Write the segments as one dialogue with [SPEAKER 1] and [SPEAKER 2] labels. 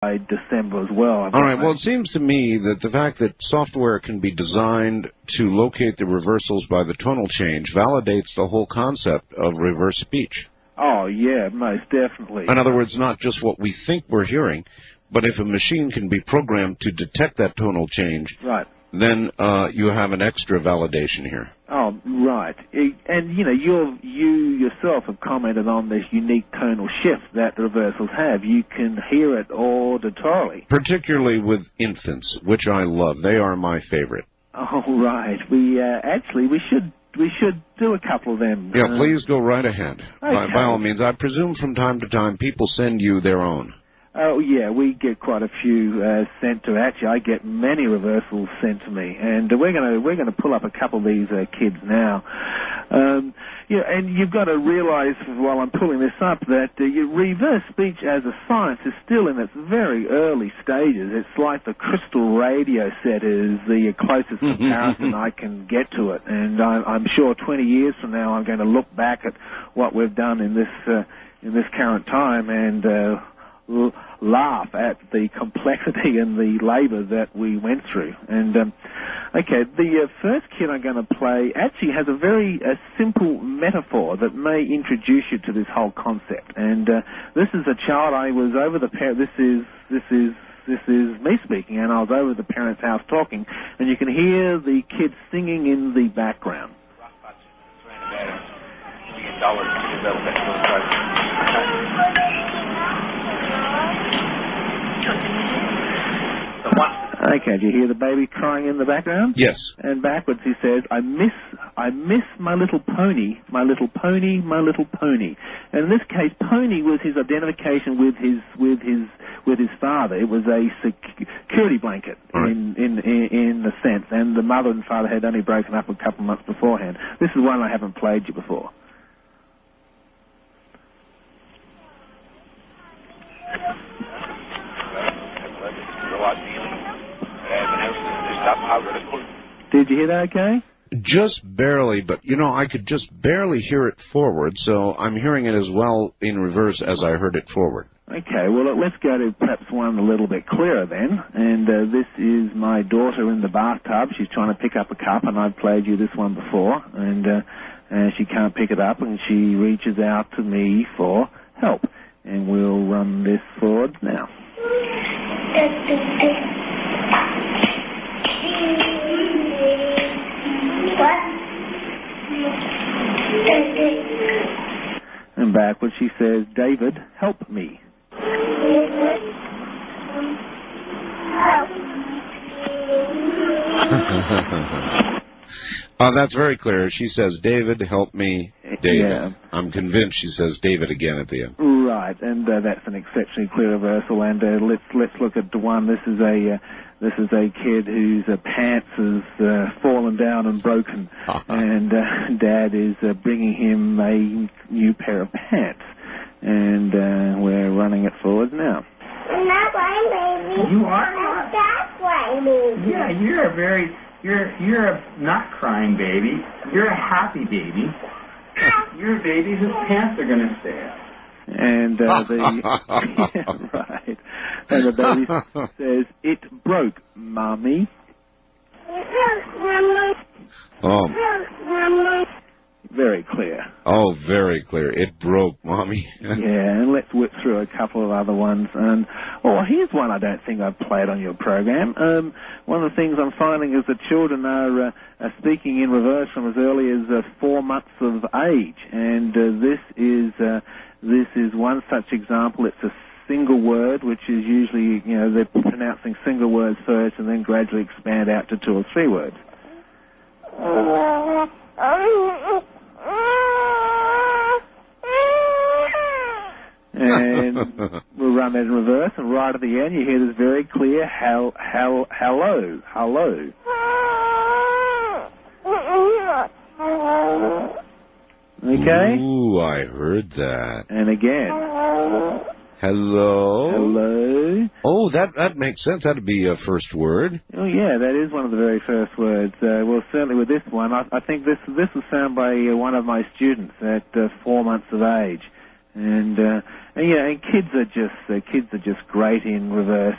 [SPEAKER 1] by December as well.
[SPEAKER 2] All right, well, it seems to me that the fact that software can be designed to locate the reversals by the tonal change validates the whole concept of reverse speech.
[SPEAKER 1] Oh, yeah, most definitely.
[SPEAKER 2] In other words, not just what we think we're hearing, but if a machine can be programmed to detect that tonal change,
[SPEAKER 1] right,
[SPEAKER 2] then you have an extra validation here.
[SPEAKER 1] Oh, right. And, you know, you yourself have commented on this unique tonal shift that the reversals have. You can hear it auditorily.
[SPEAKER 2] Particularly with infants, which I love. They are my favorite.
[SPEAKER 1] Oh, right. We should do a couple of them.
[SPEAKER 2] Yeah, please go right ahead.
[SPEAKER 1] Okay.
[SPEAKER 2] By all means. I presume from time to time people send you their own.
[SPEAKER 1] Oh, yeah, we get quite a few sent to. Actually, I get many reversals sent to me, and we're gonna pull up a couple of these kids now. Yeah, and you've got to realise while I'm pulling this up that reverse speech as a science is still in its very early stages. It's like the crystal radio set is the closest comparison I can get to it, and I'm sure 20 years from now I'm going to look back at what we've done in this current time and laugh at the complexity and the labour that we went through. And okay, the first kid I'm going to play actually has a very simple metaphor that may introduce you to this whole concept. And this is a child. I was over the this is me speaking, and I was over the parents' house talking, and you can hear the kids singing in the background. Okay, do you hear the baby crying in the background?
[SPEAKER 2] Yes.
[SPEAKER 1] And backwards he says, I miss my little pony, my little pony, my little pony. And in this case, pony was his identification with his father. It was a security blanket in the sense, and the mother and father had only broken up a couple of months beforehand. This is one I haven't played you before. Did you hear that okay?
[SPEAKER 2] Just barely, but, you know, I could just barely hear it forward, so I'm hearing it as well in reverse as I heard it forward.
[SPEAKER 1] Okay, well, let's go to perhaps one a little bit clearer then. And this is my daughter in the bathtub. She's trying to pick up a cup, and I've played you this one before. And she can't pick it up, and she reaches out to me for help. And we'll run this forward now. And backwards she says, David, help me.
[SPEAKER 2] Oh, that's very clear. She says, David, help me, David.
[SPEAKER 1] Yeah.
[SPEAKER 2] I'm convinced she says David again at the end.
[SPEAKER 1] Right, and that's an exceptionally clear reversal. And let's look at the one. This is a kid whose pants has fallen down and broken, and Dad is bringing him a new pair of pants, and we're running it forward now.
[SPEAKER 3] I'm not crying, baby.
[SPEAKER 4] You are?
[SPEAKER 3] I'm not crying, baby.
[SPEAKER 4] Yeah, you're a not crying baby. You're a happy baby. You're a baby whose pants are going to stay up.
[SPEAKER 1] And yeah, right. And the baby says, "It broke, Mommy."
[SPEAKER 2] Oh.
[SPEAKER 1] Very clear.
[SPEAKER 2] Oh, very clear. It broke, Mommy.
[SPEAKER 1] Yeah, and let's whip through a couple of other ones. And here's one I don't think I've played on your program. One of the things I'm finding is that children are speaking in reverse from as early as 4 months of age, and this is one such example. It's a single word, which is usually, they're pronouncing single words first and then gradually expand out to 2 or 3 words. And we'll run that in reverse, and right at the end you hear this very clear hello. Okay?
[SPEAKER 2] Ooh, I heard that.
[SPEAKER 1] And again.
[SPEAKER 2] Hello?
[SPEAKER 1] Hello?
[SPEAKER 2] Oh, that makes sense. That'd be a first word.
[SPEAKER 1] Oh, yeah, that is one of the very first words. Well, certainly with this one, I think this was found by one of my students at 4 months of age. And kids are just great in reverse.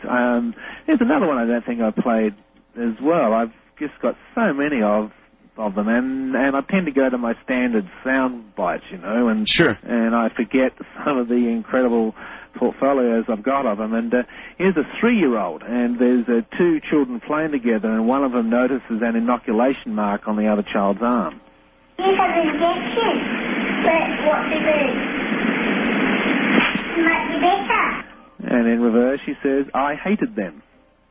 [SPEAKER 1] There's another one I don't think I played as well. I've just got so many of them, and I tend to go to my standard sound bites, and
[SPEAKER 2] sure.
[SPEAKER 1] And I forget some of the incredible portfolios I've got of them. And here's a 3-year-old, and there's two children playing together, and one of them notices an inoculation mark on the other child's arm.
[SPEAKER 3] You have an injection, but what to do? It might be better.
[SPEAKER 1] And in reverse, she says, I hated them.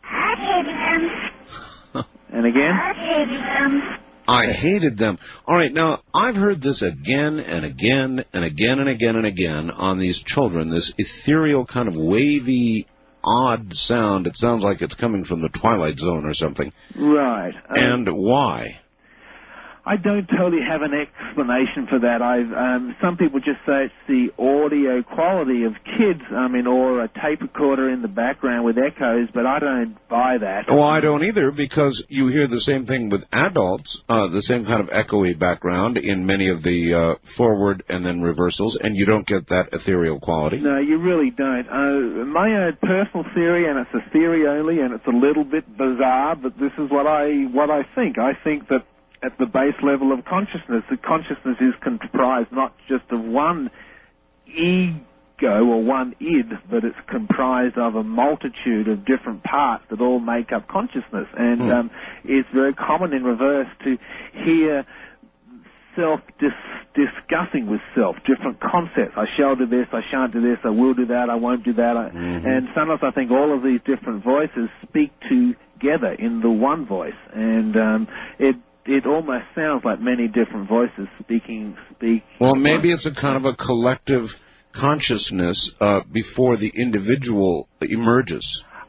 [SPEAKER 3] I hated them.
[SPEAKER 1] And again?
[SPEAKER 3] I hated them.
[SPEAKER 2] I hated them. All right, now, I've heard this again and again and again and again and again on these children, this ethereal kind of wavy, odd sound. It sounds like it's coming from the Twilight Zone or something.
[SPEAKER 1] Right.
[SPEAKER 2] And why?
[SPEAKER 1] I don't totally have an explanation for that. Some people just say it's the audio quality of kids, or a tape recorder in the background with echoes, but I don't buy that.
[SPEAKER 2] Well, I don't either, because you hear the same thing with adults, the same kind of echoey background in many of the forward and then reversals, and you don't get that ethereal quality.
[SPEAKER 1] No, you really don't. My own personal theory, and it's a theory only, and it's a little bit bizarre, but this is what I think. I think that at the base level of consciousness, the consciousness is comprised not just of one ego or one id, but it's comprised of a multitude of different parts that all make up consciousness. And it's very common in reverse to hear self discussing with self, different concepts. I shall do this, I shan't do this, I will do that, I won't do that. And sometimes I think all of these different voices speak together in the one voice. And it almost sounds like many different voices speak.
[SPEAKER 2] Well, maybe it's a kind of a collective consciousness before the individual emerges.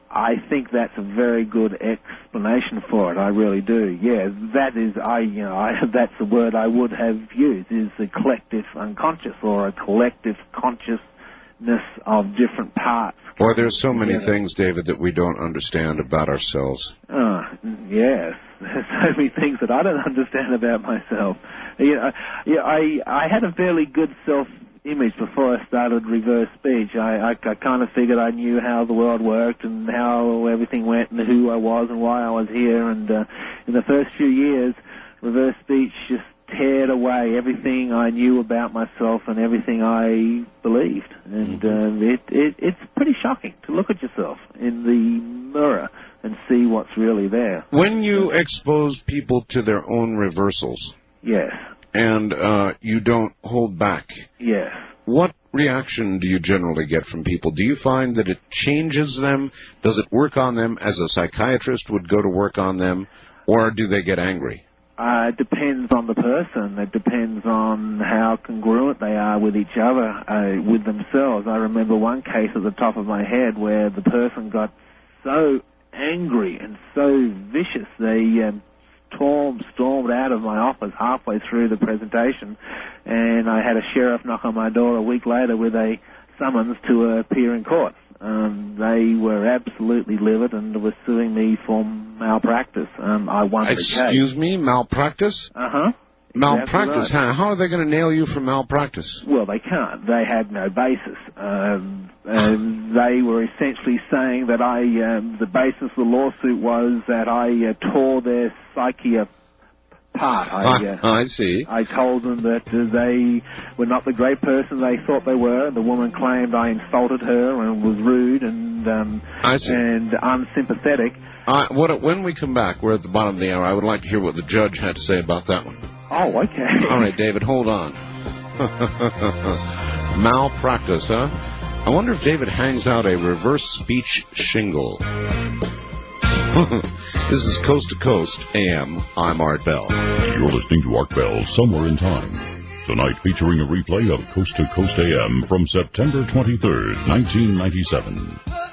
[SPEAKER 1] I think that's a very good explanation for it. I really do. Yeah, that is, that's the word I would have used, is the collective unconscious, or a collective consciousness of different parts.
[SPEAKER 2] Boy, there's so many things, David, that we don't understand about ourselves.
[SPEAKER 1] Yes. There's so many things that I don't understand about myself. I had a fairly good self-image before I started reverse speech. I kind of figured I knew how the world worked and how everything went and who I was and why I was here. And in the first few years, reverse speech just teared away everything I knew about myself and everything I believed. And it's pretty shocking to look at yourself in the mirror and see what's really there.
[SPEAKER 2] When you expose people to their own reversals,
[SPEAKER 1] yes,
[SPEAKER 2] and you don't hold back,
[SPEAKER 1] yes,
[SPEAKER 2] what reaction do you generally get from people? Do you find that it changes them? Does it work on them as a psychiatrist would go to work on them, or do they get angry?
[SPEAKER 1] It depends on the person. It depends on how congruent they are with each other, with themselves. I remember one case at the top of my head where the person got so angry and so vicious, they stormed out of my office halfway through the presentation, and I had a sheriff knock on my door a week later with a summons to appear in court. They were absolutely livid and were suing me for malpractice. I won the case.
[SPEAKER 2] Excuse me, malpractice?
[SPEAKER 1] Uh-huh.
[SPEAKER 2] Malpractice?
[SPEAKER 1] Exactly right.
[SPEAKER 2] How are they going to nail you for malpractice?
[SPEAKER 1] Well, they can't. They had no basis. And they were essentially saying that the basis of the lawsuit was that I tore their psyche apart.
[SPEAKER 2] I see.
[SPEAKER 1] I told them that they were not the great person they thought they were. The woman claimed I insulted her and was rude and unsympathetic.
[SPEAKER 2] When we come back, we're at the bottom of the hour. I would like to hear what the judge had to say about that one.
[SPEAKER 1] Oh, okay.
[SPEAKER 2] All right, David, hold on. Malpractice, huh? I wonder if David hangs out a reverse speech shingle. This is Coast to Coast AM. I'm Art Bell.
[SPEAKER 5] You're listening to Art Bell, Somewhere in Time. Tonight featuring a replay of Coast to Coast AM from September 23rd, 1997.